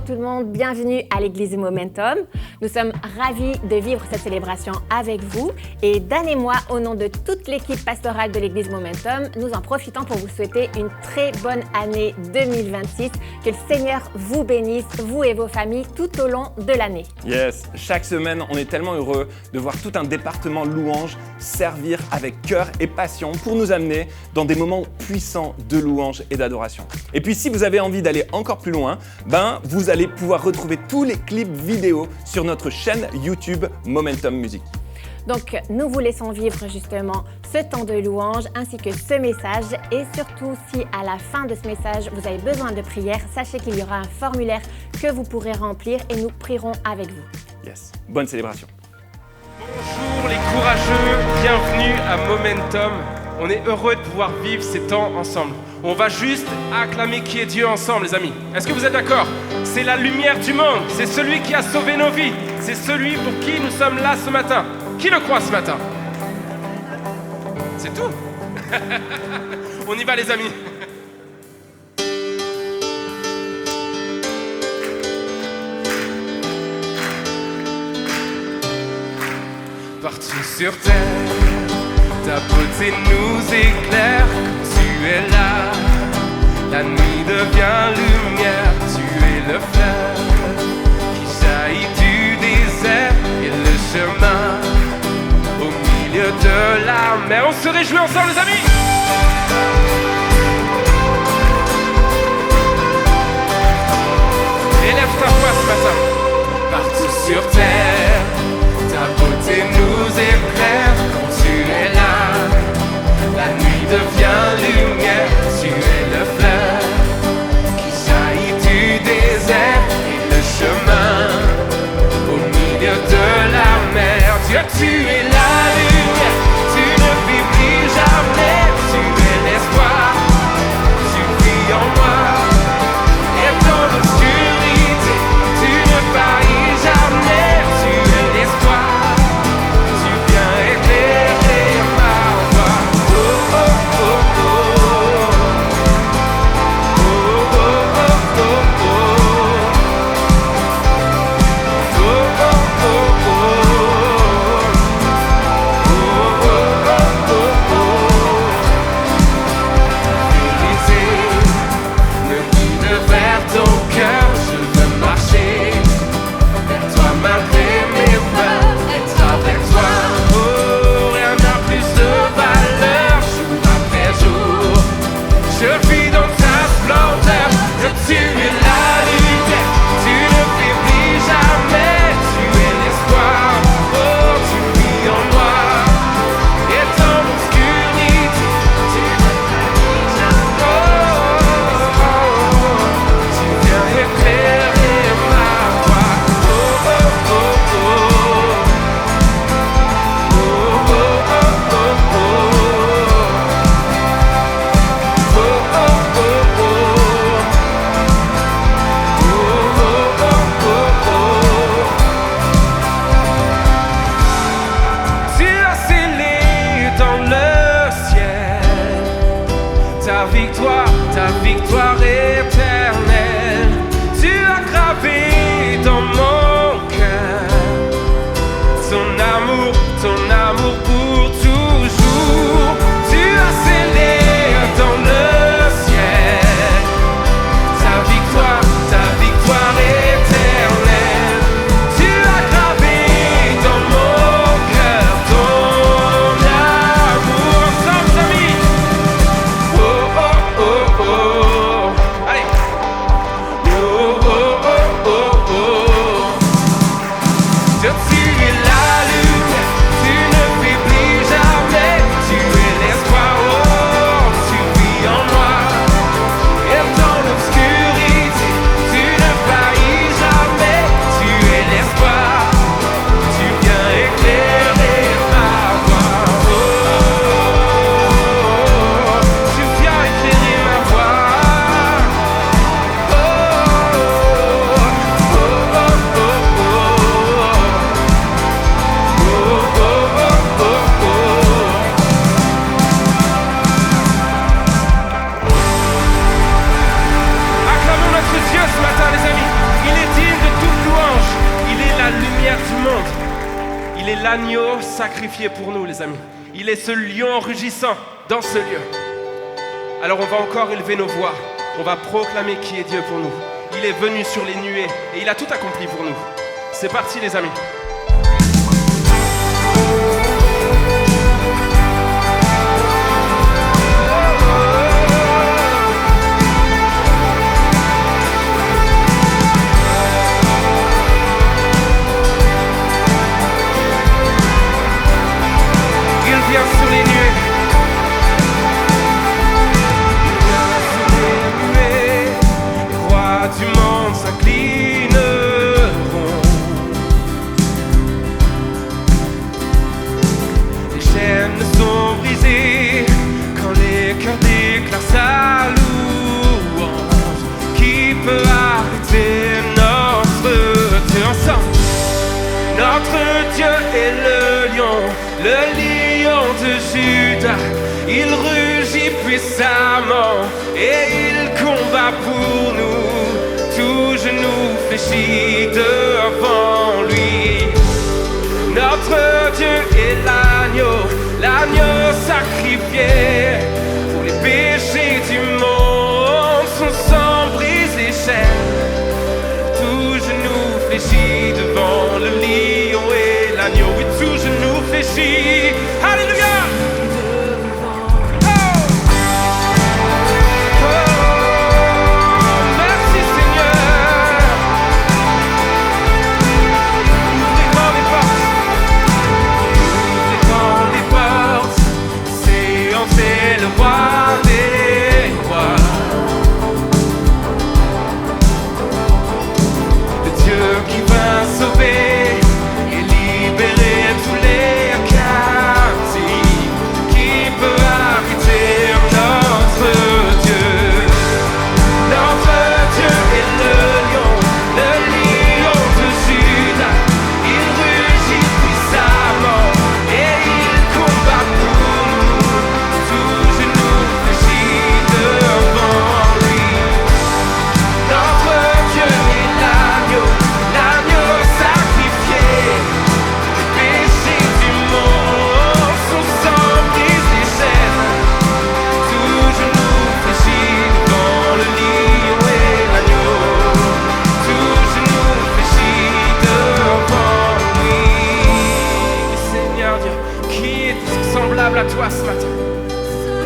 tout le monde, bienvenue à l'église Momentum. Nous sommes ravis de vivre cette célébration avec vous et Dan et moi, au nom de toute l'équipe pastorale de l'église Momentum, nous en profitons pour vous souhaiter une très bonne année 2026. Que le Seigneur vous bénisse, vous et vos familles, tout au long de l'année. Yes, chaque semaine, on est tellement heureux de voir tout un département louange servir avec cœur et passion pour nous amener dans des moments puissants de louange et d'adoration. Et puis si vous avez envie d'aller encore plus loin, vous allez pouvoir retrouver tous les clips vidéo sur notre chaîne YouTube Momentum Music. Donc, nous vous laissons vivre justement ce temps de louange ainsi que ce message. Et surtout, si à la fin de ce message, vous avez besoin de prière, sachez qu'il y aura un formulaire que vous pourrez remplir et nous prierons avec vous. Yes, bonne célébration. Bonjour les courageux, bienvenue à Momentum. On est heureux de pouvoir vivre ces temps ensemble. On va juste acclamer qui est Dieu ensemble, les amis. Est-ce que vous êtes d'accord? C'est la lumière du monde, c'est celui qui a sauvé nos vies, c'est celui pour qui nous sommes là ce matin. Qui le croit ce matin? C'est tout. On y va, les amis. Partout sur terre, ta beauté nous éclaire. Tu es là, la nuit devient lumière. Tu es le fleuve qui jaillit du désert et le chemin au milieu de la mer. On se réjouit ensemble, les amis. Élève ta voix ce matin. Partout sur terre, ta beauté nous éclaire. Quand tu es là, la nuit devient lumière. Tu es le fleuve qui jaillit du désert et le chemin au milieu de la mer. Dieu, tu es la lumière, tu ne faiblis jamais. Tu es l'espoir, tu brilles en moi. Et dans l'obscurité, tu ne faillis jamais. Tu es l'espoir, tu viens éclairer ma voie. Oh oh oh oh. Oh oh oh oh oh. Oh oh oh oh. Me guide vers ton cœur, je veux marcher vers toi malgré mes peurs, être avec toi. Oh, rien n'a plus de valeur, jour après jour. Je vis dans ta splendeur, tu es la lumière, tu ne faiblis jamais. Tu es l'espoir, oh, tu brilles en moi. Et dans l'obscurité, tu ne faillis jamais. Tu viens éclairer ma voie. Oh oh oh oh. Oh oh oh oh oh. Oh oh oh oh. Oh oh oh oh. Tu as scellé dans le ciel ta victoire éternelle. Tu as gravé dans mon cœur ton amour pour toujours. Tu as scellé dans le ciel ta victoire éternelle. Tu as gravé dans mon cœur ton amour. Ensemble, amis. Oh oh oh oh. Allez. Oh oh oh oh oh. Dieu, tu es la lumière, tu sacrifié pour nous, les amis. Il est ce lion rugissant dans ce lieu. Alors on va encore élever nos voix. On va proclamer qui est Dieu pour nous. Il est venu sur les nuées et il a tout accompli pour nous. C'est parti, les amis. Du monde s'inclineront. Les chaînes sont brisées quand les cœurs déclarent sa louange. Qui peut arrêter notre Dieu ensemble? Notre Dieu est le lion de Juda. Il rugit puissamment et il combat pour nous. Tout genou fléchit devant lui. Notre Dieu est l'agneau sacrifié pour les péchés du monde. Son sang brise les chaînes. Tout genou fléchit devant le lion et l'agneau. Oui, tout genou fléchit. Alléluia! À toi ce matin.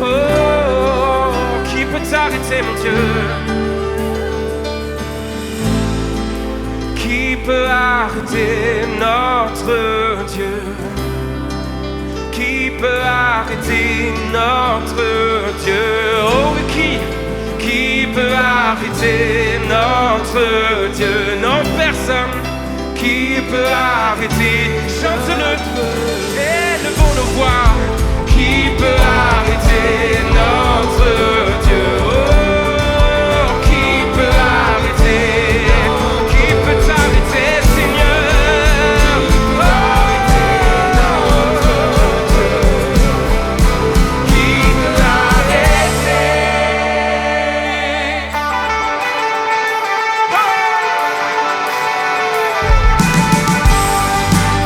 Oh, qui peut t'arrêter, mon Dieu? Qui peut arrêter notre Dieu? Qui peut arrêter notre Dieu? Oh, qui peut arrêter notre Dieu? Non, personne. Qui peut arrêter? Chante-le, élevons nos voix. Qui peut arrêter notre Dieu? Oh, qui peut arrêter? Qui peut t'arrêter, Seigneur? Oh, qui peut t'arrêter? Oh!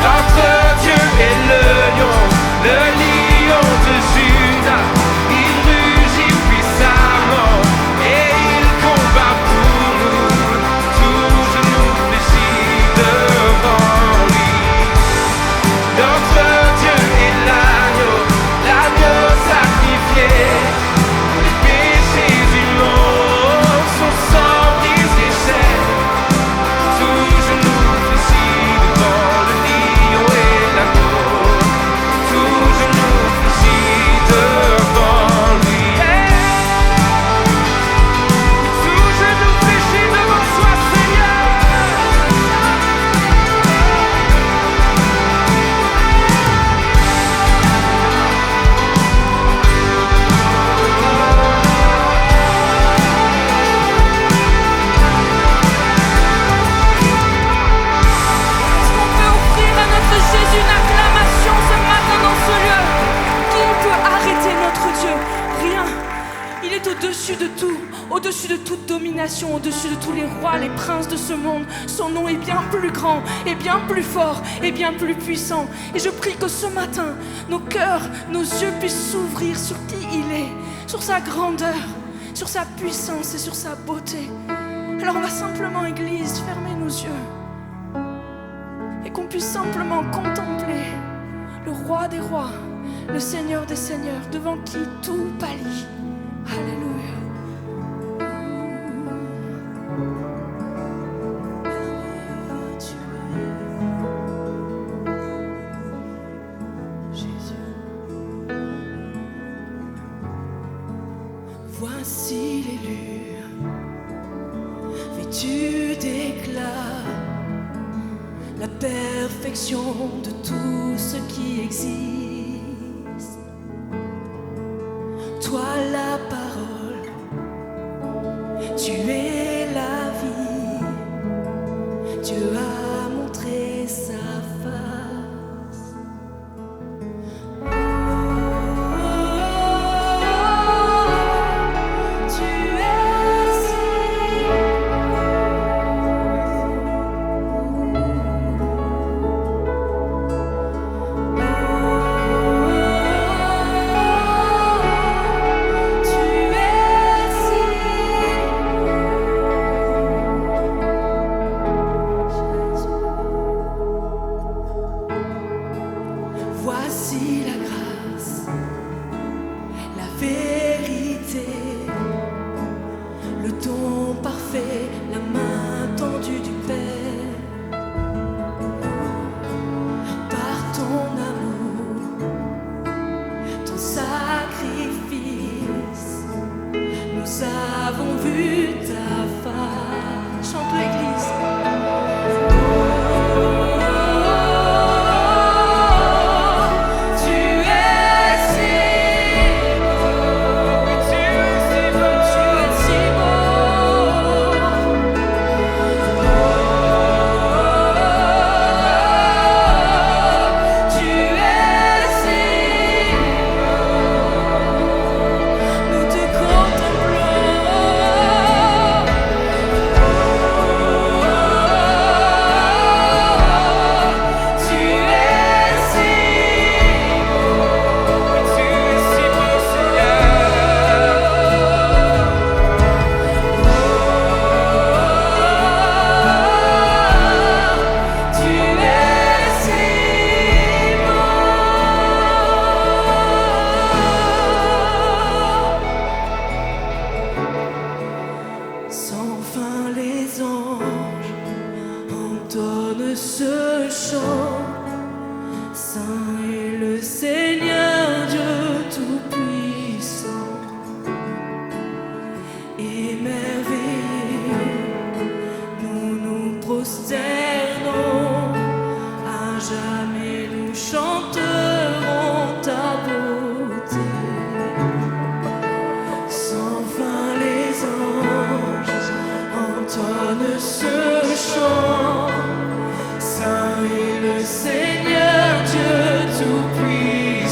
Notre Dieu est le au-dessus de toute domination, au-dessus de tous les rois, les princes de ce monde. Son nom est bien plus grand, et bien plus fort, et bien plus puissant. Et je prie que ce matin, nos cœurs, nos yeux puissent s'ouvrir sur qui il est, sur sa grandeur, sur sa puissance et sur sa beauté. Alors on va simplement, Église, fermer nos yeux et qu'on puisse simplement contempler le roi des rois, le Seigneur des seigneurs, devant qui tout pâlit. Alléluia. Voici l'élu, vêtu d'éclat, la perfection de tout ce qui existe. Toi la parole, tu es la vie, Dieu a montré sa face. Voici la grâce, la vérité, le don parfait, la main tendue du Père. Par ton amour, ton sacrifice, nous avons vu ta face. Chante l'Église. Sans fin les anges entonnent ce chant. Saint est le Seigneur Dieu Tout-Puissant. Émerveillés, nous nous prosternons. À jamais nous chanterons ta beauté. Sans fin les anges entonnent ce chant. Saint est le Seigneur Dieu Tout-Puissant.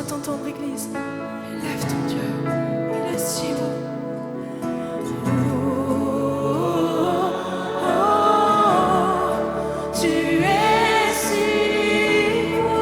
t'entendre, Église. Élève ton Dieu, il est si beau. Tu es si beau.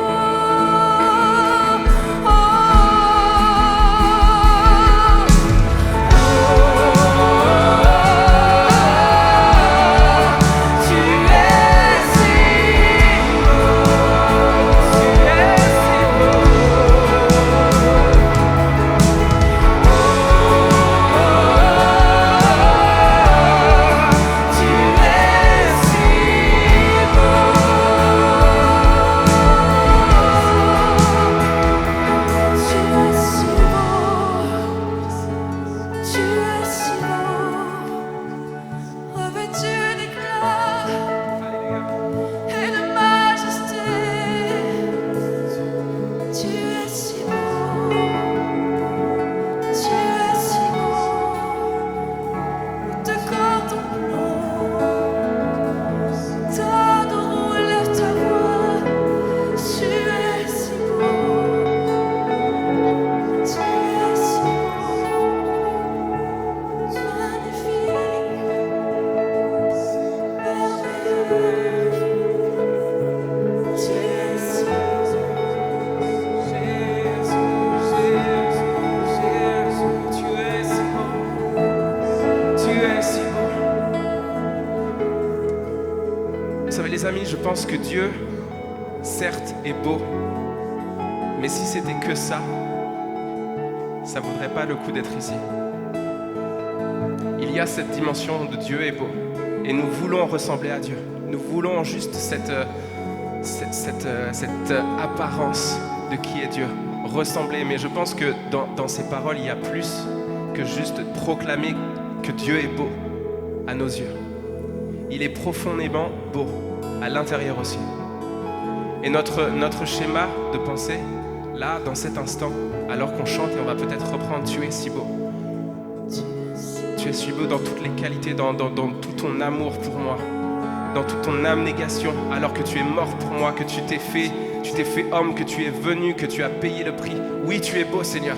Les amis, je pense que Dieu, certes, est beau, mais si c'était que ça ne vaudrait pas le coup d'être ici. Il y a cette dimension de Dieu est beau, et nous voulons ressembler à Dieu. Nous voulons juste cette apparence de qui est Dieu, ressembler. Mais je pense que dans ces paroles, il y a plus que juste proclamer que Dieu est beau à nos yeux. Il est profondément beau à l'intérieur aussi. Et notre schéma de pensée, là, dans cet instant, alors qu'on chante, et on va peut-être reprendre « Tu es si beau ». Tu es si beau dans toutes les qualités, dans tout ton amour pour moi, dans toute ton abnégation, alors que tu es mort pour moi, que tu t'es fait homme, que tu es venu, que tu as payé le prix. Oui, tu es beau, Seigneur.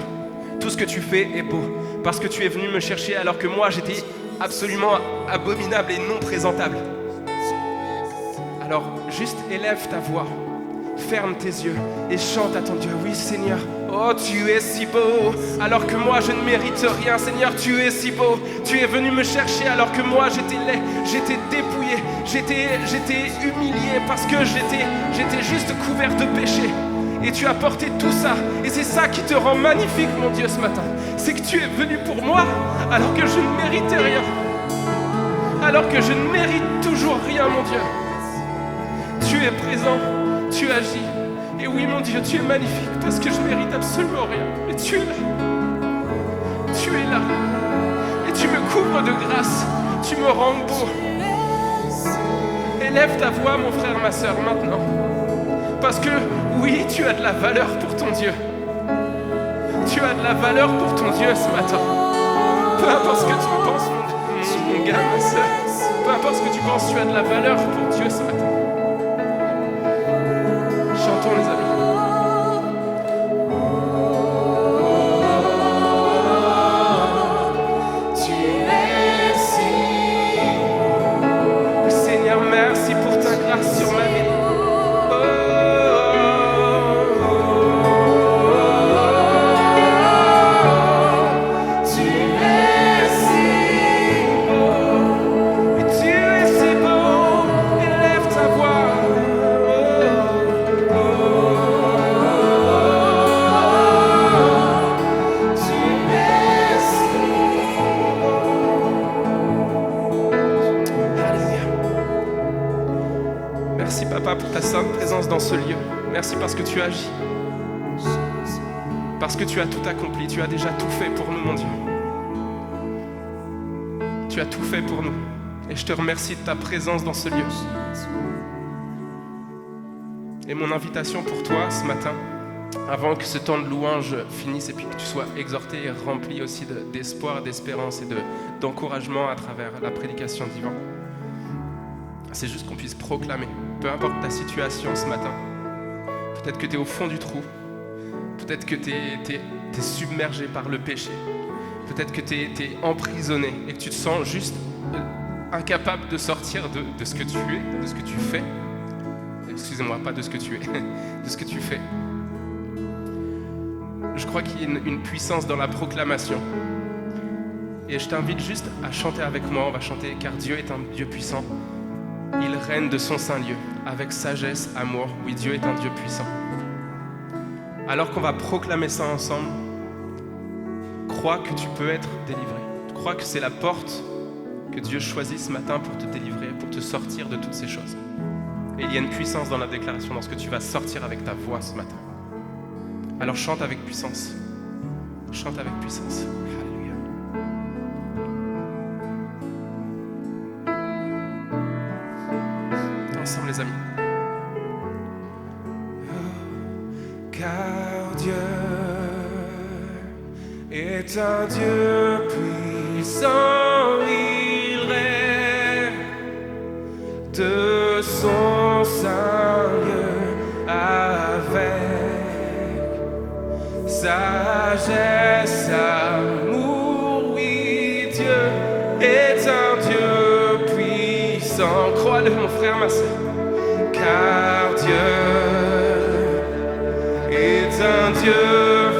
Tout ce que tu fais est beau, parce que tu es venu me chercher alors que moi, j'étais absolument abominable et non présentable. Alors, juste élève ta voix, ferme tes yeux et chante à ton Dieu. Oui, Seigneur, oh, tu es si beau, alors que moi, je ne mérite rien. Seigneur, tu es si beau. Tu es venu me chercher alors que moi, j'étais laid, j'étais dépouillé, j'étais humilié parce que j'étais juste couvert de péché. Et tu as porté tout ça. Et c'est ça qui te rend magnifique, mon Dieu, ce matin. C'est que tu es venu pour moi alors que je ne méritais rien. Alors que je ne mérite toujours rien, mon Dieu. Tu es présent, tu agis. Et oui, mon Dieu, tu es magnifique parce que je mérite absolument rien. Mais tu es là. Tu es là. Et tu me couvres de grâce. Tu me rends beau. Élève ta voix, mon frère, ma sœur, maintenant. Parce que, oui, tu as de la valeur pour ton Dieu. Tu as de la valeur pour ton Dieu ce matin. Peu importe ce que tu penses, mon gars, ma sœur. Peu importe ce que tu penses, tu as de la valeur pour Dieu ce matin. Chantons, les amis. Seigneur, merci pour ta grâce sur ma vie. Pour ta sainte présence dans ce lieu. Merci parce que tu agis. Parce que tu as tout accompli. Tu as déjà tout fait pour nous, mon Dieu. Tu as tout fait pour nous. Et je te remercie de ta présence dans ce lieu. Et mon invitation pour toi ce matin, avant que ce temps de louange finisse et puis que tu sois exhorté et rempli aussi d'espoir, d'espérance et d'encouragement à travers la prédication d'Yvan, c'est juste qu'on puisse proclamer, peu importe ta situation ce matin, peut-être que tu es au fond du trou, Peut-être que tu es submergé par le péché. Peut-être que tu es emprisonné et que tu te sens juste incapable de sortir de ce que tu es, de ce que tu fais. Excusez-moi, pas de ce que tu es, de ce que tu fais. Je crois qu'il y a une puissance dans la proclamation. Et je t'invite juste à chanter avec moi. On va chanter « Car Dieu est un Dieu puissant. Il règne de son saint lieu, avec sagesse, amour. Oui, Dieu est un Dieu puissant. » Alors qu'on va proclamer ça ensemble, crois que tu peux être délivré. Crois que c'est la porte que Dieu choisit ce matin pour te délivrer, pour te sortir de toutes ces choses. Et il y a une puissance dans la déclaration, dans ce que tu vas sortir avec ta voix ce matin. Alors chante avec puissance. Chante avec puissance. Alléluia. Ensemble les amis. Car Dieu est un Dieu puissant, il règne de son saint lieu avec sagesse, amour, oui, Dieu est un Dieu puissant. Crois-le mon frère, ma sœur, car Dieu est un Dieu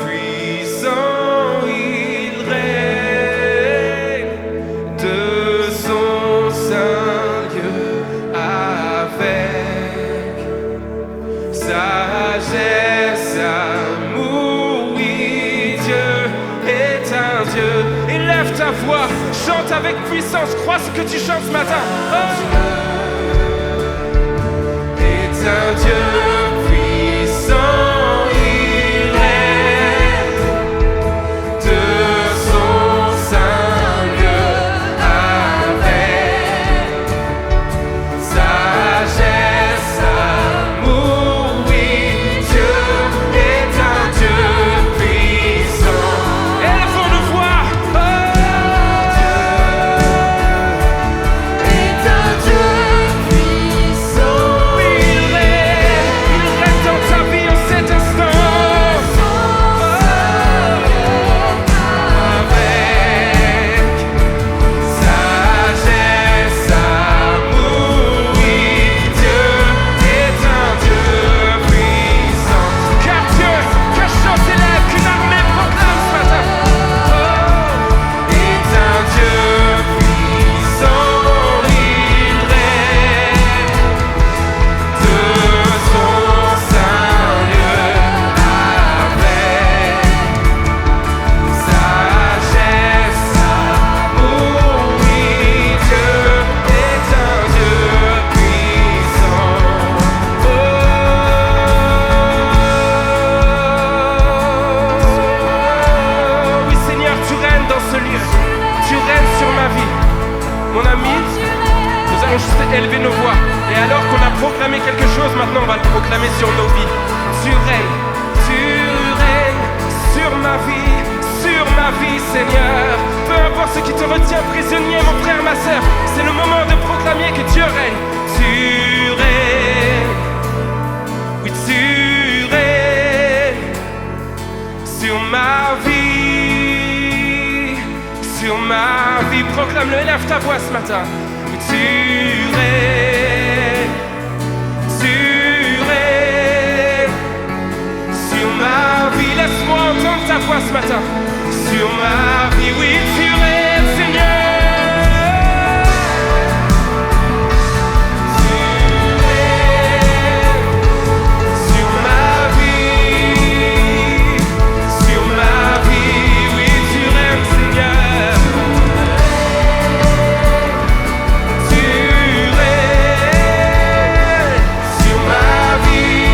puissant, il règne de son saint lieu avec sagesse, amour, oui, Dieu est un Dieu. Élève ta voix, chante avec puissance, crois ce que tu chantes ce matin. Oh. Est un Dieu puissant. Élever nos voix. Et alors qu'on a proclamé quelque chose, maintenant on va le proclamer sur nos vies. Tu règnes sur ma vie, Seigneur. Peu importe ce qui te retient prisonnier, mon frère, ma sœur, c'est le moment de proclamer que Dieu règne. Tu règnes, oui tu règnes sur ma vie, sur ma vie. Proclame-le, élève ta voix ce matin. Tu règnes sur ma vie. Laisse-moi entendre ta voix ce matin. Sur ma vie, oui, tu règnes, Seigneur. Tu règnes sur ma vie. Sur ma vie, oui, tu règnes, Seigneur. Sur ma vie,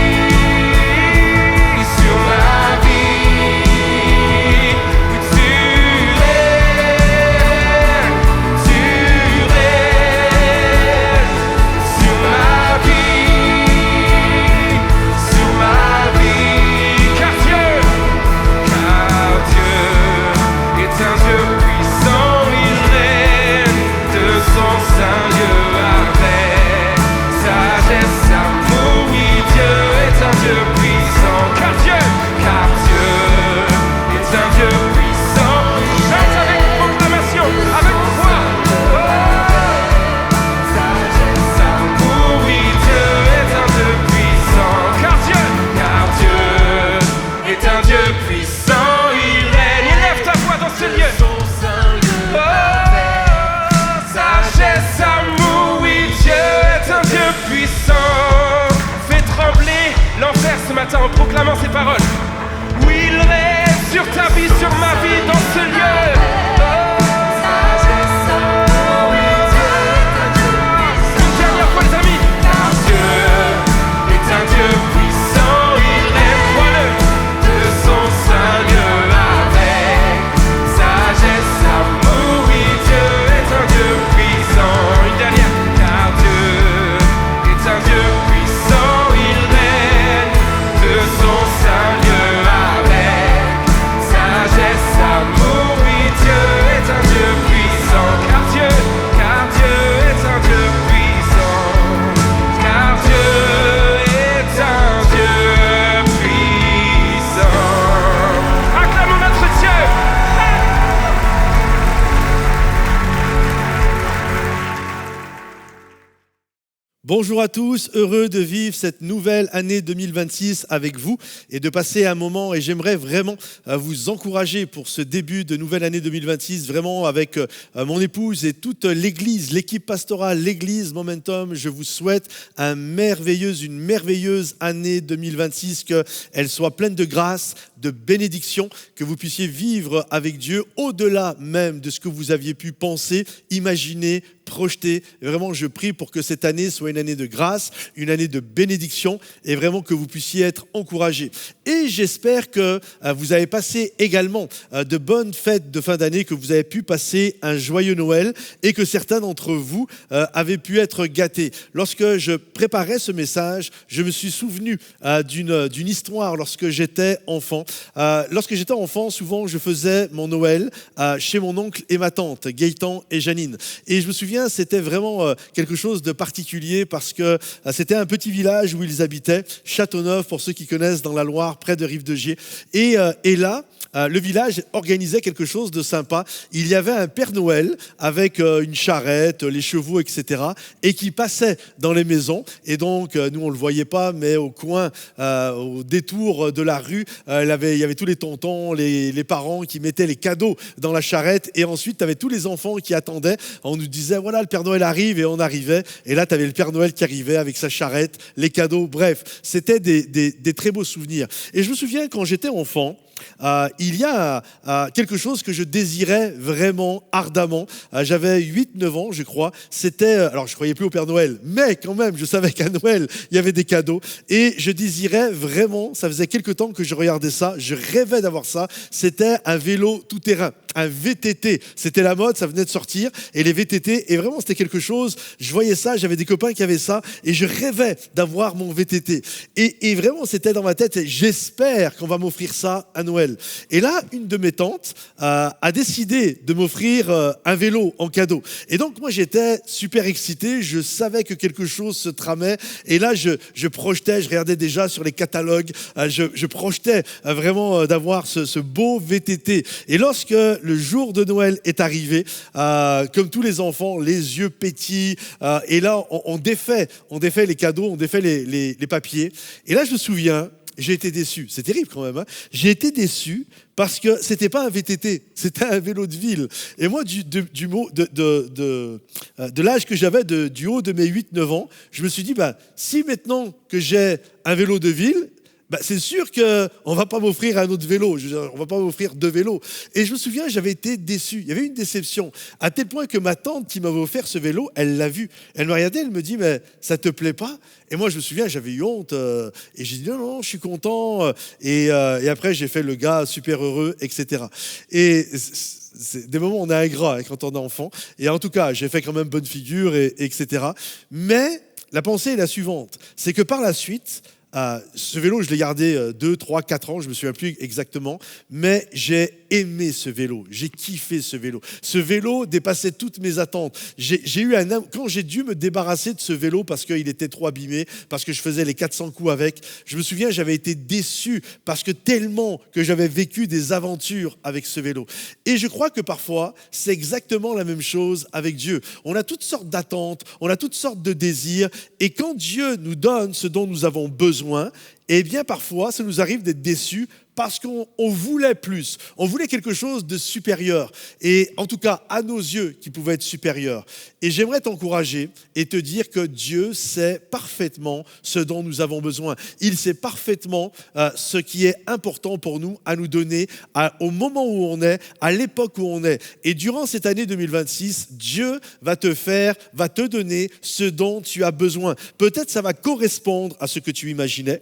en proclamant ces paroles. Oui, il règne sur ta vie, sur ma vie, dans ce lieu. Une dernière fois les amis. Car Dieu est un Dieu puissant, il règne, vois-le, de son saint lieu avec sagesse, amour. Oui, Dieu est un Dieu puissant. Une dernière. Car Dieu est un Dieu puissant, il règne de son saint lieu avec sagesse, amour. Oui, Dieu est un Dieu puissant. Car Dieu est un Dieu puissant. Car Dieu est un Dieu puissant. Acclamons notre Dieu. Bonjour à tous, heureux de vivre cette nouvelle année 2026 avec vous et de passer un moment, et j'aimerais vraiment vous encourager pour ce début de nouvelle année 2026, vraiment avec mon épouse et toute l'église, l'équipe pastorale, l'église Momentum. Je vous souhaite une merveilleuse année 2026, qu'elle soit pleine de grâce, de bénédiction, que vous puissiez vivre avec Dieu au-delà même de ce que vous aviez pu penser, imaginer, projeter. Et vraiment, je prie pour que cette année soit une année de grâce, une année de bénédiction, et vraiment que vous puissiez être encouragés. Et j'espère que vous avez passé également de bonnes fêtes de fin d'année, que vous avez pu passer un joyeux Noël, et que certains d'entre vous avaient pu être gâtés. Lorsque je préparais ce message, je me suis souvenu d'une histoire lorsque j'étais enfant. Lorsque j'étais enfant, souvent je faisais mon Noël chez mon oncle et ma tante, Gaëtan et Janine. Et je me souviens, c'était vraiment quelque chose de particulier parce que c'était un petit village où ils habitaient, Châteauneuf, pour ceux qui connaissent, dans la Loire, près de Rive-de-Gier. Et là, le village organisait quelque chose de sympa. Il y avait un Père Noël avec une charrette, les chevaux, etc. et qui passait dans les maisons. Et donc, nous, on ne le voyait pas, mais au coin, au détour de la rue, il y avait tous les tontons, les parents qui mettaient les cadeaux dans la charrette. Et ensuite, tu avais tous les enfants qui attendaient. On nous disait, voilà, le Père Noël arrive, et on arrivait. Et là, tu avais le Père Noël qui arrivait avec sa charrette, les cadeaux. Bref, c'était des très beaux souvenirs. Et je me souviens, quand j'étais enfant, il y a quelque chose que je désirais vraiment ardemment. J'avais 8-9 ans, je crois. Alors je ne croyais plus au Père Noël, mais quand même, je savais qu'à Noël, il y avait des cadeaux. Et je désirais vraiment, ça faisait quelque temps que je regardais ça, je rêvais d'avoir ça. C'était un vélo tout-terrain, un VTT. C'était la mode, ça venait de sortir. Et les VTT, et vraiment, c'était quelque chose, je voyais ça, j'avais des copains qui avaient ça, et je rêvais d'avoir mon VTT. Et vraiment, c'était dans ma tête, j'espère qu'on va m'offrir ça à Noël. Et là, une de mes tantes a décidé de m'offrir un vélo en cadeau. Et donc, moi, j'étais super excité. Je savais que quelque chose se tramait. Et là, je projetais, je regardais déjà sur les catalogues. Je projetais vraiment d'avoir ce beau VTT. Et lorsque le jour de Noël est arrivé, comme tous les enfants, les yeux pétillent. Et là, on défait les cadeaux, on défait les papiers. Et là, je me souviens, j'ai été déçu. C'est terrible quand même. J'ai été déçu parce que c'était pas un VTT, c'était un vélo de ville. Et moi, de l'âge que j'avais, du haut de mes 8-9 ans, je me suis dit, si maintenant que j'ai un vélo de ville, c'est sûr qu'on ne va pas m'offrir un autre vélo. On ne va pas m'offrir 2 vélos. Et je me souviens, j'avais été déçu. Il y avait une déception. À tel point que ma tante qui m'avait offert ce vélo, elle l'a vu. Elle me regardait, elle me dit, mais ça ne te plaît pas? Et moi, je me souviens, j'avais eu honte. Et j'ai dit, non, je suis content. Et après, j'ai fait le gars super heureux, etc. Et c'est des moments où on est ingrat quand on est enfant. Et en tout cas, j'ai fait quand même bonne figure, etc. Mais la pensée est la suivante. C'est que par la suite, ce vélo, je l'ai gardé 2, 3, 4 ans, je ne me souviens plus exactement, mais j'ai aimé ce vélo, j'ai kiffé ce vélo. Ce vélo dépassait toutes mes attentes. Quand j'ai dû me débarrasser de ce vélo parce qu'il était trop abîmé, parce que je faisais les 400 coups avec, je me souviens, j'avais été déçu parce que tellement que j'avais vécu des aventures avec ce vélo. Et je crois que parfois, c'est exactement la même chose avec Dieu. On a toutes sortes d'attentes, on a toutes sortes de désirs, et quand Dieu nous donne ce dont nous avons besoin, Et bien parfois, ça nous arrive d'être déçus parce qu'on voulait plus, on voulait quelque chose de supérieur, et en tout cas à nos yeux qui pouvait être supérieur. Et j'aimerais t'encourager et te dire que Dieu sait parfaitement ce dont nous avons besoin. Il sait parfaitement ce qui est important pour nous à nous donner au moment où on est, à l'époque où on est. Et durant cette année 2026, Dieu va te donner ce dont tu as besoin. Peut-être ça va correspondre à ce que tu imaginais.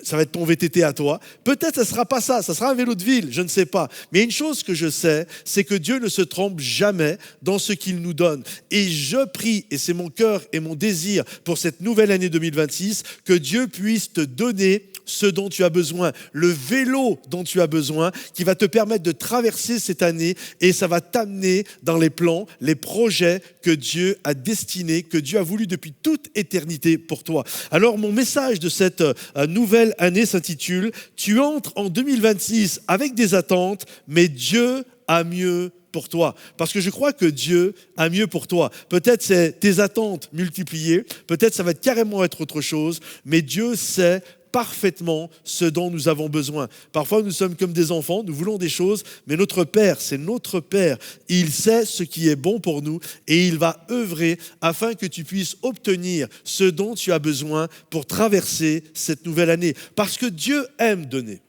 Ça va être ton VTT à toi. Peut-être ça ne sera pas ça sera un vélo de ville, je ne sais pas. Mais une chose que je sais, c'est que Dieu ne se trompe jamais dans ce qu'il nous donne. Et je prie, et c'est mon cœur et mon désir pour cette nouvelle année 2026, que Dieu puisse te donner ce dont tu as besoin, le vélo dont tu as besoin, qui va te permettre de traverser cette année, et ça va t'amener dans les plans, les projets que Dieu a destinés, que Dieu a voulu depuis toute éternité pour toi. Alors mon message de cette nouvelle année s'intitule « Tu entres en 2026 avec des attentes, mais Dieu a mieux pour toi ». Parce que je crois que Dieu a mieux pour toi. Peut-être c'est tes attentes multipliées, peut-être ça va carrément être autre chose, mais Dieu sait parfaitement ce dont nous avons besoin. Parfois, nous sommes comme des enfants, nous voulons des choses, mais notre Père, c'est notre Père. Il sait ce qui est bon pour nous et il va œuvrer afin que tu puisses obtenir ce dont tu as besoin pour traverser cette nouvelle année. Parce que Dieu aime donner.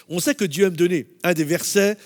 On sait que Dieu aime donner. Un des versets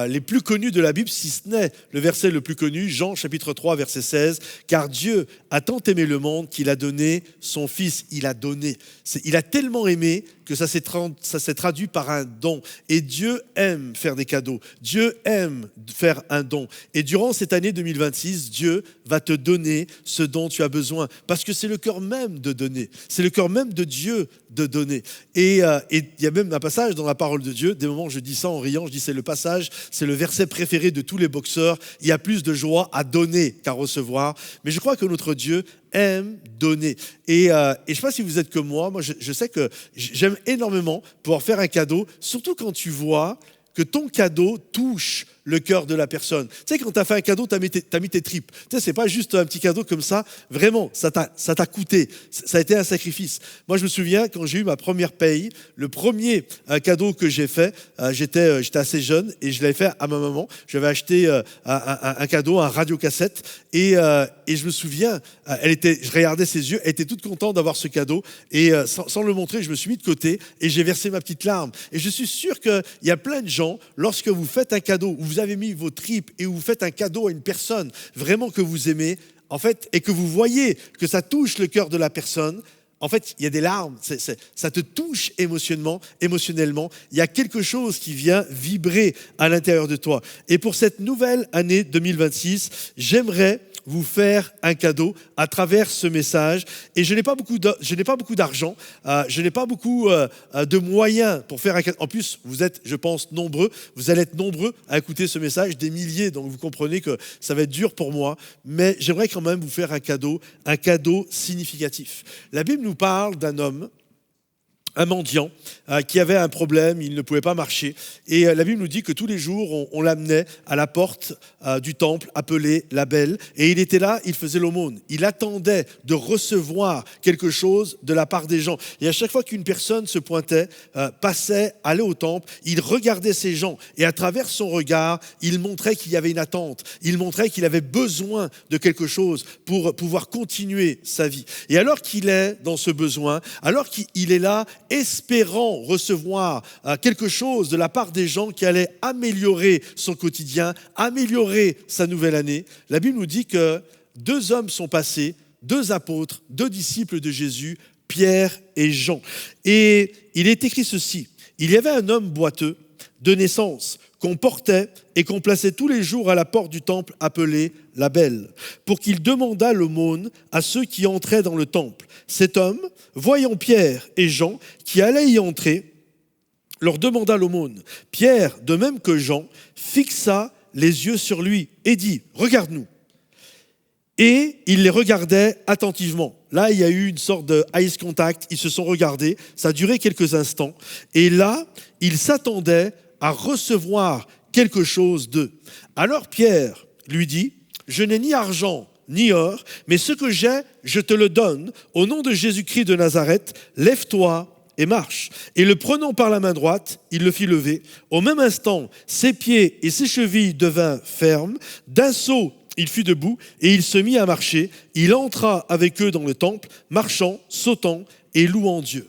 les plus connus de la Bible, si ce n'est le verset le plus connu, Jean chapitre 3, verset 16, « Car Dieu a tant aimé le monde qu'il a donné son Fils. » Il a donné. Il a tellement aimé que ça s'est traduit par un don. Et Dieu aime faire des cadeaux. Dieu aime faire un don. Et durant cette année 2026, Dieu va te donner ce dont tu as besoin. Parce que c'est le cœur même de donner. C'est le cœur même de Dieu de donner. Et il y a même un passage dans la parole de Dieu, des moments où je dis ça en riant, je dis c'est le passage, c'est le verset préféré de tous les boxeurs. Il y a plus de joie à donner qu'à recevoir. Mais je crois que notre Dieu aime donner. Et je ne sais pas si vous êtes comme moi, je sais que j'aime énormément pouvoir faire un cadeau, surtout quand tu vois que ton cadeau touche le cœur de la personne. Tu sais, quand tu as fait un cadeau, tu as mis tes tripes. Tu sais, c'est pas juste un petit cadeau comme ça. Vraiment, ça t'a coûté. Ça a été un sacrifice. Moi, je me souviens, quand j'ai eu ma première paye, le premier cadeau que j'ai fait, j'étais assez jeune et je l'avais fait à ma maman. J'avais acheté un cadeau, un radiocassette. Et je me souviens, je regardais ses yeux, elle était toute contente d'avoir ce cadeau. Et sans le montrer, je me suis mis de côté et j'ai versé ma petite larme. Et je suis sûr qu'il y a plein de gens, lorsque vous faites un cadeau, vous avez mis vos tripes et vous faites un cadeau à une personne vraiment que vous aimez, en fait, et que vous voyez que ça touche le cœur de la personne, en fait, il y a des larmes, ça te touche émotionnellement, il y a quelque chose qui vient vibrer à l'intérieur de toi. Et pour cette nouvelle année 2026, j'aimerais vous faire un cadeau à travers ce message. Et je n'ai pas beaucoup d'argent, je n'ai pas beaucoup de moyens pour faire un cadeau. En plus, vous êtes, je pense, nombreux. Vous allez être nombreux à écouter ce message, des milliers. Donc vous comprenez que ça va être dur pour moi. Mais j'aimerais quand même vous faire un cadeau significatif. La Bible nous parle d'un homme, un mendiant qui avait un problème, il ne pouvait pas marcher. Et la Bible nous dit que tous les jours, on l'amenait à la porte du temple appelé la Belle. Et il était là, il faisait l'aumône. Il attendait de recevoir quelque chose de la part des gens. Et à chaque fois qu'une personne se pointait, passait, allait au temple, il regardait ces gens. Et à travers son regard, il montrait qu'il y avait une attente. Il montrait qu'il avait besoin de quelque chose pour pouvoir continuer sa vie. Et alors qu'il est dans ce besoin, alors qu'il est là, espérant recevoir quelque chose de la part des gens qui allaient améliorer son quotidien, améliorer sa nouvelle année, la Bible nous dit que 2 hommes sont passés, 2 apôtres, 2 disciples de Jésus, Pierre et Jean. Et il est écrit ceci: il y avait un homme boiteux de naissance qu'on portait et qu'on plaçait tous les jours à la porte du temple appelé la Belle, pour qu'il demandât l'aumône à ceux qui entraient dans le temple. Cet homme, voyant Pierre et Jean qui allaient y entrer, leur demanda l'aumône. Pierre, de même que Jean, fixa les yeux sur lui et dit « Regarde-nous ». Et il les regardait attentivement. Là, il y a eu une sorte de eye contact, ils se sont regardés, ça a duré quelques instants. Et là, il s'attendait à recevoir quelque chose d'eux. Alors Pierre lui dit, « Je n'ai ni argent ni or, mais ce que j'ai, je te le donne. Au nom de Jésus-Christ de Nazareth, lève-toi et marche. Et le prenant par la main droite, il le fit lever. Au même instant, ses pieds et ses chevilles devinrent fermes. D'un saut, il fut debout et il se mit à marcher. Il entra avec eux dans le temple, marchant, sautant et louant Dieu.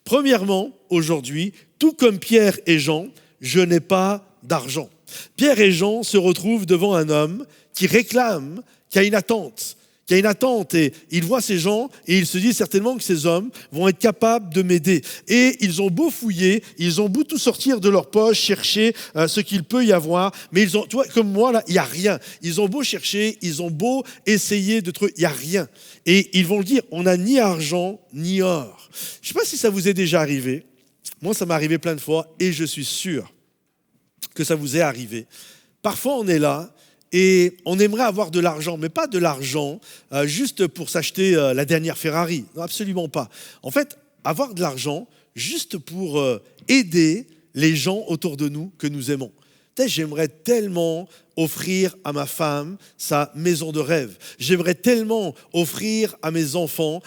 Premièrement, aujourd'hui, tout comme Pierre et Jean, je n'ai pas d'argent. Pierre et Jean se retrouvent devant un homme qui réclame, qui a une attente. Et il voit ces gens et il se dit certainement que ces hommes vont être capables de m'aider. Et ils ont beau fouiller, ils ont beau tout sortir de leur poche, chercher ce qu'il peut y avoir, mais ils ont, tu vois, comme moi là, il n'y a rien. Ils ont beau chercher, ils ont beau essayer de trouver, il n'y a rien. Et ils vont le dire, on n'a ni argent ni or. Je ne sais pas si ça vous est déjà arrivé. Moi, ça m'est arrivé plein de fois et je suis sûr que ça vous est arrivé. Parfois, on est là et on aimerait avoir de l'argent, mais pas de l'argent juste pour s'acheter la dernière Ferrari. Non, absolument pas. En fait, avoir de l'argent juste pour aider les gens autour de nous que nous aimons. J'aimerais tellement offrir à ma femme sa maison de rêve. J'aimerais tellement offrir à mes enfants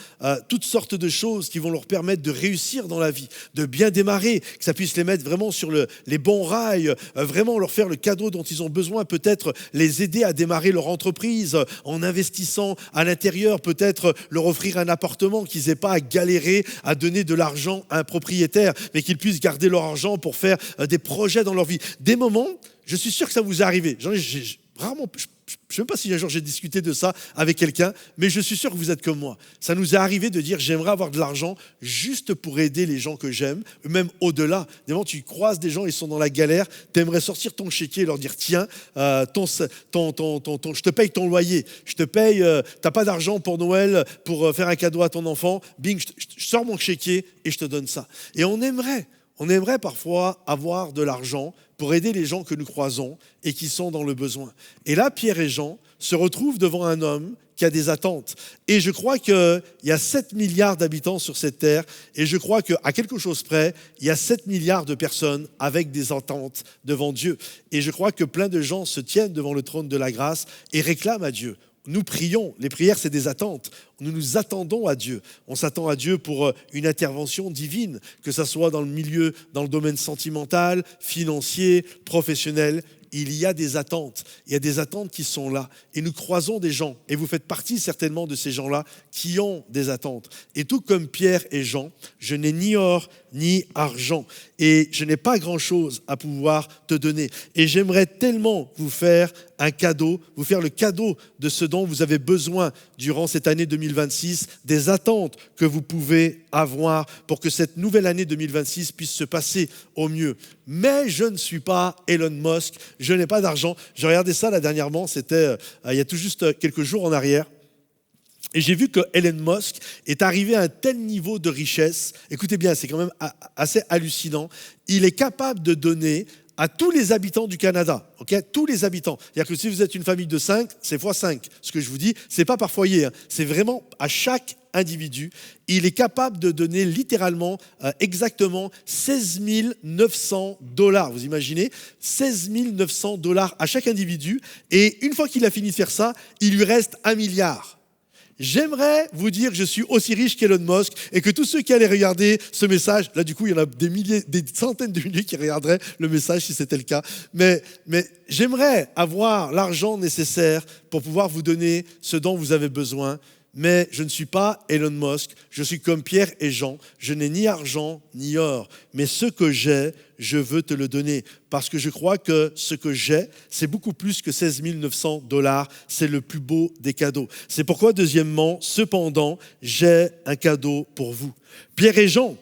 toutes sortes de choses qui vont leur permettre de réussir dans la vie, de bien démarrer, que ça puisse les mettre vraiment sur les bons rails, vraiment leur faire le cadeau dont ils ont besoin, peut-être les aider à démarrer leur entreprise en investissant à l'intérieur, peut-être leur offrir un appartement, qu'ils n'aient pas à galérer à donner de l'argent à un propriétaire, mais qu'ils puissent garder leur argent pour faire des projets dans leur vie. Des moments, je suis sûr que ça vous est arrivé. Rarement, je ne sais même pas si un jour j'ai discuté de ça avec quelqu'un, mais je suis sûr que vous êtes comme moi. Ça nous est arrivé de dire j'aimerais avoir de l'argent juste pour aider les gens que j'aime, même au-delà. Des moments, tu croises des gens, ils sont dans la galère, tu aimerais sortir ton chéquier et leur dire tiens, je te paye ton loyer, je te paye, tu n'as pas d'argent pour Noël, pour faire un cadeau à ton enfant, bing, je sors mon chéquier et je te donne ça. Et on aimerait parfois avoir de l'argent pour aider les gens que nous croisons et qui sont dans le besoin. Et là, Pierre et Jean se retrouvent devant un homme qui a des attentes. Et je crois qu'il y a 7 milliards d'habitants sur cette terre, et je crois qu'à quelque chose près, il y a 7 milliards de personnes avec des attentes devant Dieu. Et je crois que plein de gens se tiennent devant le trône de la grâce et réclament à Dieu. Nous prions, les prières c'est des attentes, nous nous attendons à Dieu, on s'attend à Dieu pour une intervention divine, que ce soit dans le milieu, dans le domaine sentimental, financier, professionnel. Il y a des attentes qui sont là et nous croisons des gens et vous faites partie certainement de ces gens-là qui ont des attentes. Et tout comme Pierre et Jean, je n'ai ni or ni argent et je n'ai pas grand-chose à pouvoir te donner. Et j'aimerais tellement vous faire un cadeau, vous faire le cadeau de ce dont vous avez besoin durant cette année 2026, des attentes que vous pouvez avoir pour que cette nouvelle année 2026 puisse se passer au mieux. Mais je ne suis pas Elon Musk, je n'ai pas d'argent. J'ai regardé ça là dernièrement, c'était il y a tout juste quelques jours en arrière. Et j'ai vu que Elon Musk est arrivé à un tel niveau de richesse. Écoutez bien, c'est quand même assez hallucinant. Il est capable de donner à tous les habitants du Canada, tous les habitants. C'est-à-dire que si vous êtes une famille de 5, c'est x 5. Ce que je vous dis, c'est pas par foyer, c'est vraiment à chaque individu. Il est capable de donner littéralement exactement 16 900 $. Vous imaginez 16 900 $ à chaque individu. Et une fois qu'il a fini de faire ça, il lui reste 1 milliard. J'aimerais vous dire que je suis aussi riche qu'Elon Musk et que tous ceux qui allaient regarder ce message, là du coup il y en a des centaines de milliers qui regarderaient le message si c'était le cas, mais j'aimerais avoir l'argent nécessaire pour pouvoir vous donner ce dont vous avez besoin. Mais je ne suis pas Elon Musk, je suis comme Pierre et Jean, je n'ai ni argent ni or, mais ce que j'ai, je veux te le donner, parce que je crois que ce que j'ai, c'est beaucoup plus que 16 900 $, c'est le plus beau des cadeaux. C'est pourquoi, deuxièmement, cependant, j'ai un cadeau pour vous. Pierre et Jean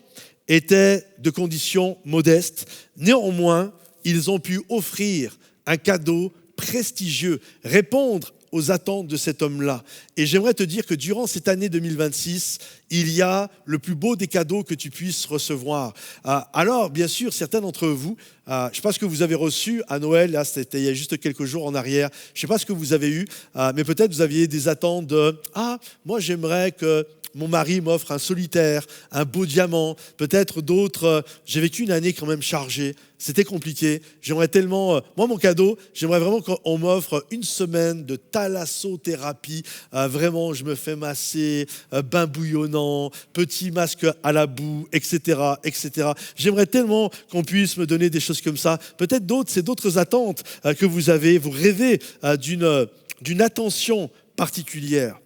étaient de conditions modestes, néanmoins, ils ont pu offrir un cadeau prestigieux, répondre aux attentes de cet homme-là. Et j'aimerais te dire que durant cette année 2026, il y a le plus beau des cadeaux que tu puisses recevoir. Alors, bien sûr, certains d'entre vous, je ne sais pas ce que vous avez reçu à Noël, là, c'était il y a juste quelques jours en arrière, je ne sais pas ce que vous avez eu, mais peut-être vous aviez des attentes de « Ah, moi j'aimerais que mon mari m'offre un solitaire, un beau diamant. Peut-être d'autres, j'ai vécu une année quand même chargée. C'était compliqué. J'aimerais tellement, moi mon cadeau, j'aimerais vraiment qu'on m'offre une semaine de thalassothérapie. Vraiment, je me fais masser, bain bouillonnant, petit masque à la boue, etc., etc. J'aimerais tellement qu'on puisse me donner des choses comme ça. Peut-être d'autres, c'est d'autres attentes que vous avez. Vous rêvez d'une attention particulière.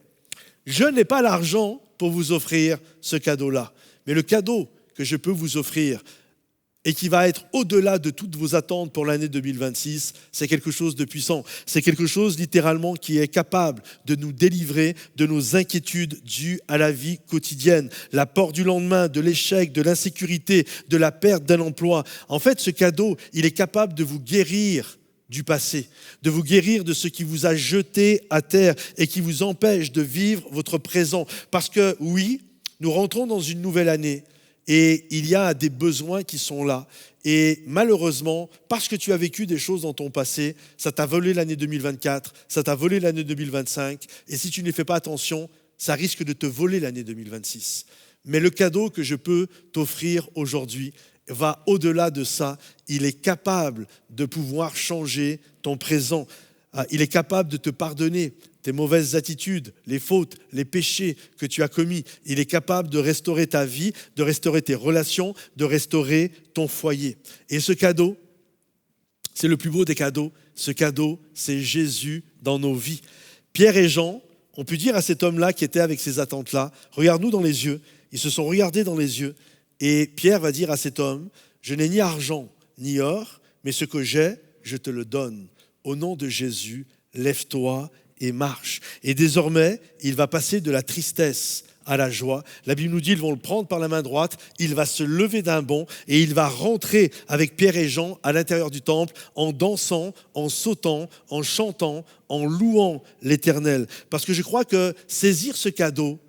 Je n'ai pas l'argent pour vous offrir ce cadeau-là. Mais le cadeau que je peux vous offrir et qui va être au-delà de toutes vos attentes pour l'année 2026, c'est quelque chose de puissant. C'est quelque chose littéralement qui est capable de nous délivrer de nos inquiétudes dues à la vie quotidienne. La peur du lendemain, de l'échec, de l'insécurité, de la perte d'un emploi. En fait, ce cadeau, il est capable de vous guérir du passé, de vous guérir de ce qui vous a jeté à terre et qui vous empêche de vivre votre présent. Parce que oui, nous rentrons dans une nouvelle année et il y a des besoins qui sont là. Et malheureusement, parce que tu as vécu des choses dans ton passé, ça t'a volé l'année 2024, ça t'a volé l'année 2025. Et si tu n'y fais pas attention, ça risque de te voler l'année 2026. Mais le cadeau que je peux t'offrir aujourd'hui va au-delà de ça. Il est capable de pouvoir changer ton présent. Il est capable de te pardonner tes mauvaises attitudes, les fautes, les péchés que tu as commis. Il est capable de restaurer ta vie, de restaurer tes relations, de restaurer ton foyer. Et ce cadeau, c'est le plus beau des cadeaux. Ce cadeau, c'est Jésus dans nos vies. Pierre et Jean ont pu dire à cet homme-là qui était avec ces attentes-là, « Regarde-nous dans les yeux ». Ils se sont regardés dans les yeux. Et Pierre va dire à cet homme, « Je n'ai ni argent ni or, mais ce que j'ai, je te le donne. Au nom de Jésus, lève-toi et marche. » Et désormais, il va passer de la tristesse à la joie. La Bible nous dit, ils vont le prendre par la main droite, il va se lever d'un bond et il va rentrer avec Pierre et Jean à l'intérieur du temple en dansant, en sautant, en chantant, en louant l'Éternel. Parce que je crois que saisir ce cadeau,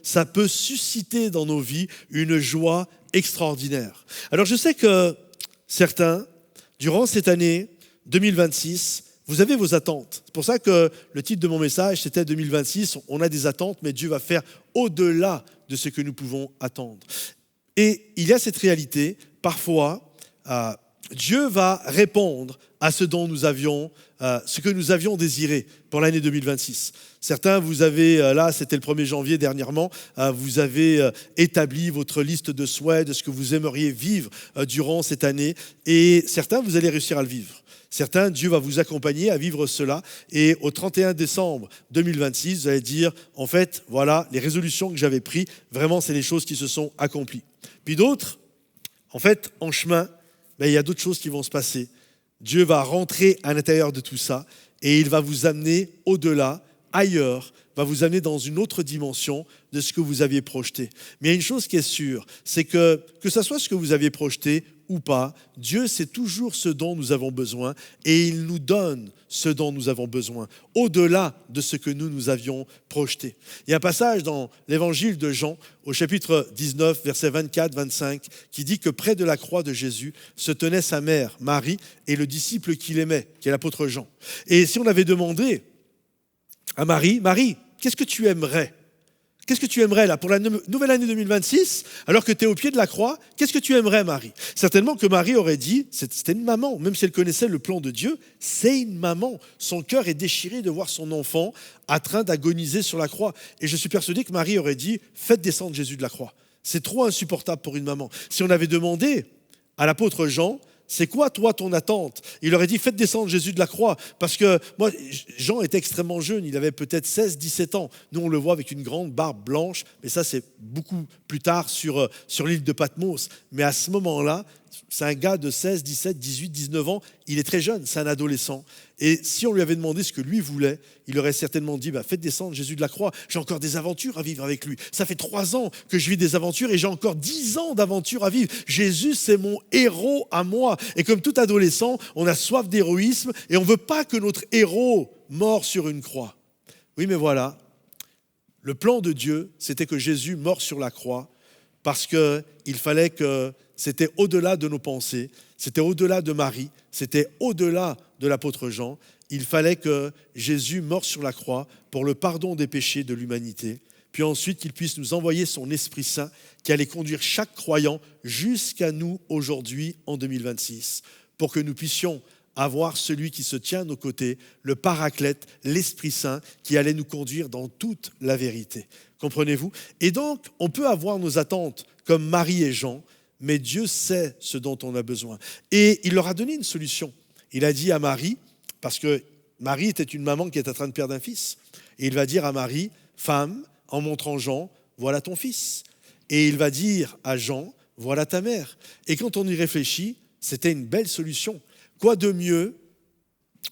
ça peut susciter dans nos vies une joie extraordinaire. Alors je sais que certains, durant cette année 2026, vous avez vos attentes. C'est pour ça que le titre de mon message, c'était 2026, on a des attentes, mais Dieu va faire au-delà de ce que nous pouvons attendre. Et il y a cette réalité, parfois, Dieu va répondre à ce que nous avions désiré pour l'année 2026. Certains, vous avez, là, c'était le 1er janvier dernièrement, vous avez établi votre liste de souhaits, de ce que vous aimeriez vivre durant cette année. Et certains, vous allez réussir à le vivre. Certains, Dieu va vous accompagner à vivre cela. Et au 31 décembre 2026, vous allez dire, en fait, voilà, les résolutions que j'avais prises, vraiment, c'est les choses qui se sont accomplies. Puis d'autres, en fait, en chemin, il y a d'autres choses qui vont se passer. Dieu va rentrer à l'intérieur de tout ça et il va vous amener au-delà, ailleurs, va vous amener dans une autre dimension de ce que vous aviez projeté. Mais il y a une chose qui est sûre, c'est que ce soit ce que vous aviez projeté ou pas, Dieu sait toujours ce dont nous avons besoin et il nous donne ce dont nous avons besoin, au-delà de ce que nous avions projeté. Il y a un passage dans l'évangile de Jean, au chapitre 19, versets 24-25, qui dit que près de la croix de Jésus se tenait sa mère, Marie, et le disciple qu'il aimait, qui est l'apôtre Jean. Et si on avait demandé à Marie, « Marie, qu'est-ce que tu aimerais ? Qu'est-ce que tu aimerais là pour la nouvelle année 2026, alors que tu es au pied de la croix? Qu'est-ce que tu aimerais, Marie ?» Certainement que Marie aurait dit, c'était une maman, même si elle connaissait le plan de Dieu, c'est une maman. Son cœur est déchiré de voir son enfant en train d'agoniser sur la croix. Et je suis persuadé que Marie aurait dit, faites descendre Jésus de la croix. C'est trop insupportable pour une maman. Si on avait demandé à l'apôtre Jean, c'est quoi, toi, ton attente? Il aurait dit, faites descendre Jésus de la croix. Parce que moi, Jean était extrêmement jeune. Il avait peut-être 16-17 ans. Nous, on le voit avec une grande barbe blanche. Mais ça, c'est beaucoup plus tard sur l'île de Patmos. Mais à ce moment-là, c'est un gars de 16, 17, 18, 19 ans. Il est très jeune, c'est un adolescent. Et si on lui avait demandé ce que lui voulait, il aurait certainement dit, faites descendre Jésus de la croix. J'ai encore des aventures à vivre avec lui. Ça fait 3 ans que je vis des aventures et j'ai encore 10 ans d'aventures à vivre. Jésus, c'est mon héros à moi. Et comme tout adolescent, on a soif d'héroïsme et on ne veut pas que notre héros meure sur une croix. Oui, mais voilà, le plan de Dieu, c'était que Jésus meure sur la croix parce qu'il fallait que c'était au-delà de nos pensées, c'était au-delà de Marie, c'était au-delà de l'apôtre Jean. Il fallait que Jésus meure sur la croix pour le pardon des péchés de l'humanité. puis ensuite qu'il puisse nous envoyer son Esprit Saint qui allait conduire chaque croyant jusqu'à nous aujourd'hui en 2026, pour que nous puissions avoir celui qui se tient à nos côtés, le Paraclète, l'Esprit Saint, qui allait nous conduire dans toute la vérité. Comprenez-vous? Et donc, on peut avoir nos attentes comme Marie et Jean, mais Dieu sait ce dont on a besoin. Et il leur a donné une solution. Il a dit à Marie, parce que Marie était une maman qui était en train de perdre un fils, et il va dire à Marie, femme, en montrant Jean, voilà ton fils. Et il va dire à Jean, voilà ta mère. Et quand on y réfléchit, c'était une belle solution. Quoi de mieux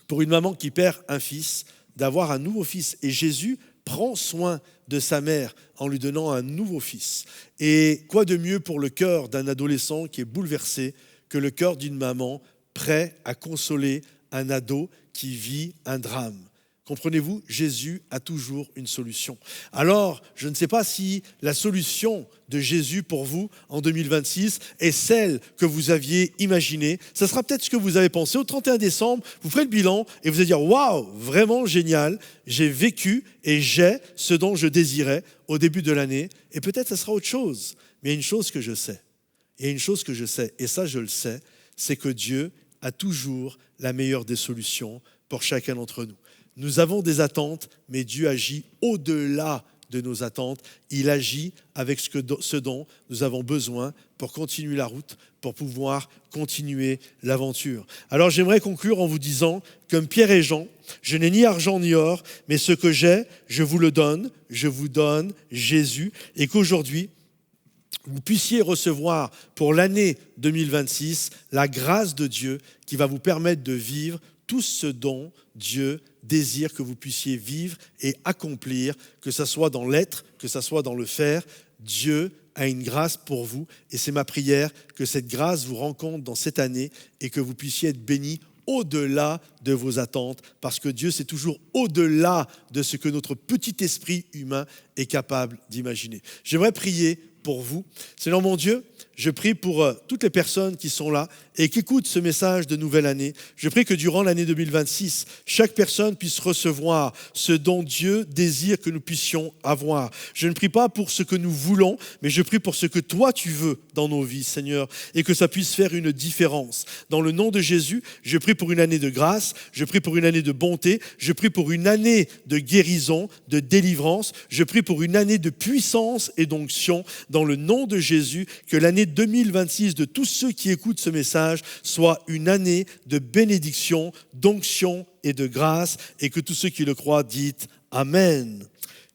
pour une maman qui perd un fils, d'avoir un nouveau fils? Et Jésus prend soin de sa mère en lui donnant un nouveau fils. Et quoi de mieux pour le cœur d'un adolescent qui est bouleversé que le cœur d'une maman prêt à consoler un ado qui vit un drame? Comprenez-vous, Jésus a toujours une solution. Alors, je ne sais pas si la solution de Jésus pour vous en 2026 est celle que vous aviez imaginée. Ça sera peut-être ce que vous avez pensé. Au 31 décembre, vous ferez le bilan et vous allez dire « Waouh, vraiment génial, j'ai vécu et j'ai ce dont je désirais au début de l'année. » Et peut-être ça sera autre chose. Mais il y a une chose que je sais. Il y a une chose que je sais, et ça je le sais, c'est que Dieu a toujours la meilleure des solutions pour chacun d'entre nous. Nous avons des attentes, mais Dieu agit au-delà de nos attentes. Il agit avec ce dont nous avons besoin pour continuer la route, pour pouvoir continuer l'aventure. Alors j'aimerais conclure en vous disant, comme Pierre et Jean, je n'ai ni argent ni or, mais ce que j'ai, je vous le donne, je vous donne Jésus, et qu'aujourd'hui, vous puissiez recevoir pour l'année 2026 la grâce de Dieu qui va vous permettre de vivre tout ce dont Dieu désire que vous puissiez vivre et accomplir, que ce soit dans l'être, que ce soit dans le faire. Dieu a une grâce pour vous et c'est ma prière que cette grâce vous rencontre dans cette année et que vous puissiez être bénis au-delà de vos attentes, parce que Dieu, c'est toujours au-delà de ce que notre petit esprit humain est capable d'imaginer. J'aimerais prier pour vous. Seigneur mon Dieu, je prie pour toutes les personnes qui sont là et qui écoutent ce message de nouvelle année. Je prie que durant l'année 2026, chaque personne puisse recevoir ce dont Dieu désire que nous puissions avoir. Je ne prie pas pour ce que nous voulons, mais je prie pour ce que toi tu veux dans nos vies, Seigneur, et que ça puisse faire une différence. Dans le nom de Jésus, je prie pour une année de grâce, je prie pour une année de bonté, je prie pour une année de guérison, de délivrance, je prie pour une année de puissance et d'onction. Dans le nom de Jésus, que l'année 2026 de tous ceux qui écoutent ce message soit une année de bénédiction, d'onction et de grâce, et que tous ceux qui le croient dites Amen.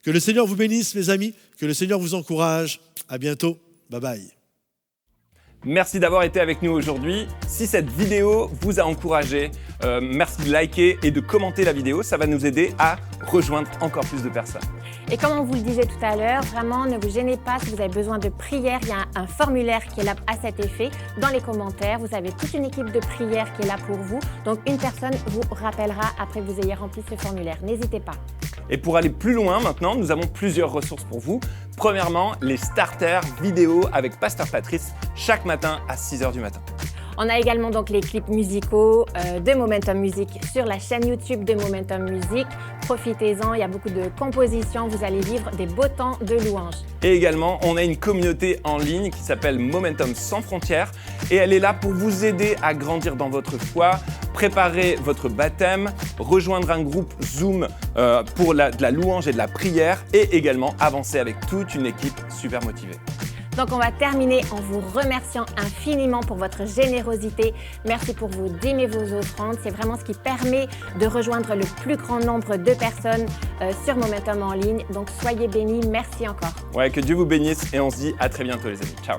Que le Seigneur vous bénisse, mes amis, que le Seigneur vous encourage. À bientôt. Bye bye. Merci d'avoir été avec nous aujourd'hui. Si cette vidéo vous a encouragé, merci de liker et de commenter la vidéo. Ça va nous aider à rejoindre encore plus de personnes. Et comme on vous le disait tout à l'heure, vraiment ne vous gênez pas si vous avez besoin de prière. Il y a un formulaire qui est là à cet effet. Dans les commentaires, vous avez toute une équipe de prière qui est là pour vous. Donc une personne vous rappellera après que vous ayez rempli ce formulaire. N'hésitez pas. Et pour aller plus loin maintenant, nous avons plusieurs ressources pour vous. Premièrement, les starters vidéo avec Pasteur Patrice chaque matin à 6h du matin. On a également donc les clips musicaux de Momentum Music sur la chaîne YouTube de Momentum Music. Profitez-en, il y a beaucoup de compositions, vous allez vivre des beaux temps de louanges. Et également, on a une communauté en ligne qui s'appelle Momentum Sans Frontières et elle est là pour vous aider à grandir dans votre foi, préparer votre baptême, rejoindre un groupe Zoom pour de la louange et de la prière et également avancer avec toute une équipe super motivée. Donc on va terminer en vous remerciant infiniment pour votre générosité. Merci pour vos dîmes et vos offrandes. C'est vraiment ce qui permet de rejoindre le plus grand nombre de personnes sur Momentum en ligne. Donc soyez bénis. Merci encore. Ouais, que Dieu vous bénisse et on se dit à très bientôt les amis. Ciao.